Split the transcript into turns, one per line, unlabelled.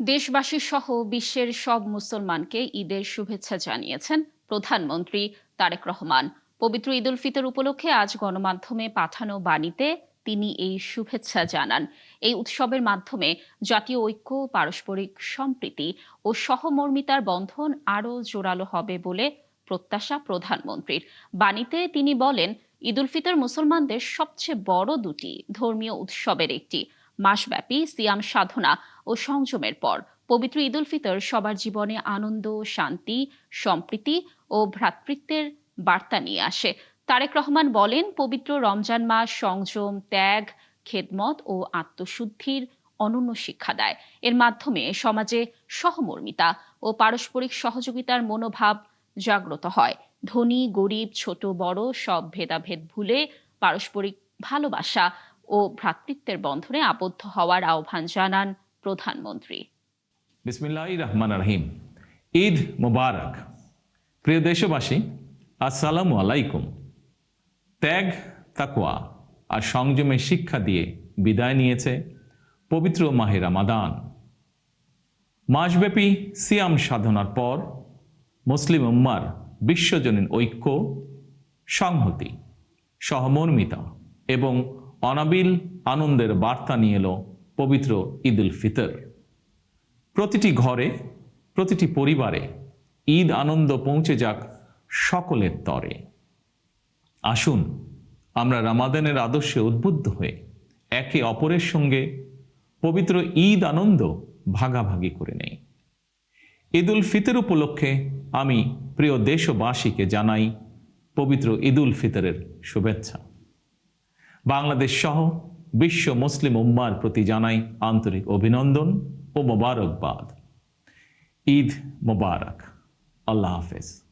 দেশবাসী সহ বিশ্বের সব মুসলমানকে ঈদের শুভেচ্ছা জানিয়েছেন প্রধানমন্ত্রী তারেক রহমান। পবিত্র ঈদ উল ফিতর উপলক্ষে আজ গণমাধ্যমে পাঠানো বাণীতে তিনি এই শুভেচ্ছা জানান। এই উৎসবের মাধ্যমে জাতীয় ঐক্য, পারস্পরিক সম্প্রীতি ও সহমর্মিতার বন্ধন আরও জোরালো হবে বলে প্রত্যাশা প্রধানমন্ত্রীর। বাণীতে তিনি বলেন, ঈদ উল ফিতর মুসলমানদের সবচেয়ে বড় দুটি ধর্মীয় উৎসবের একটি। মাসব্যাপী সিয়াম সাধনা ও সংযমের পর পবিত্র ঈদ উল ফিতর সবার জীবনে আনন্দ, শান্তি, সম্প্রীতি ও ভ্রাতৃত্বের বার্তা নিয়ে আসে। তারেক রহমান বলেন, পবিত্র রমজান মাস সংযম, ত্যাগ, খেদমত ও আত্মশুদ্ধির অনন্য শিক্ষা দেয়। এর মাধ্যমে সমাজে সহমর্মিতা ও পারস্পরিক সহযোগিতার মনোভাব জাগ্রত হয়। ধনী, গরিব, ছোট বড় সব ভেদাভেদ ভুলে পারস্পরিক ভালোবাসা ও ভ্রাতৃত্বের বন্ধনে আবদ্ধ হওয়ার আহ্বান জানান প্রধানমন্ত্রী।
বিসমিল্লাহির রহমানির রহিম। ঈদ মোবারক। প্রিয় দেশবাসী, আসসালামু আলাইকুম। ত্যাগ, তাকওয়া আর সংযমের শিক্ষা দিয়ে বিদায় নিয়েছে পবিত্র মাহে রমাদান। মাসব্যাপী সিয়াম সাধনার পর মুসলিম উম্মার বিশ্বজনীন ঐক্য, সংহতি, সহমর্মিতা এবং অনাবিল আনন্দের বার্তা নিয়ে এলো পবিত্র ঈদ উল ফিতর। প্রতিটি ঘরে, প্রতিটি পরিবারে ঈদ আনন্দ পৌঁছে যাক সকলের তরে। আসুন আমরা রমাদানের আদর্শে উদ্বুদ্ধ হয়ে একে অপরের সঙ্গে পবিত্র ঈদ আনন্দ ভাগাভাগি করে নেই। ঈদ উল ফিতর উপলক্ষে আমি প্রিয় দেশবাসীকে জানাই পবিত্র ঈদ উল ফিতরের শুভেচ্ছা। বাংলাদেশ সহ বিশ্ব মুসলিম উম্মার প্রতি জানাই আন্তরিক অভিনন্দন ও মোবারকবাদ। ঈদ মোবারক। আল্লাহ হাফেজ।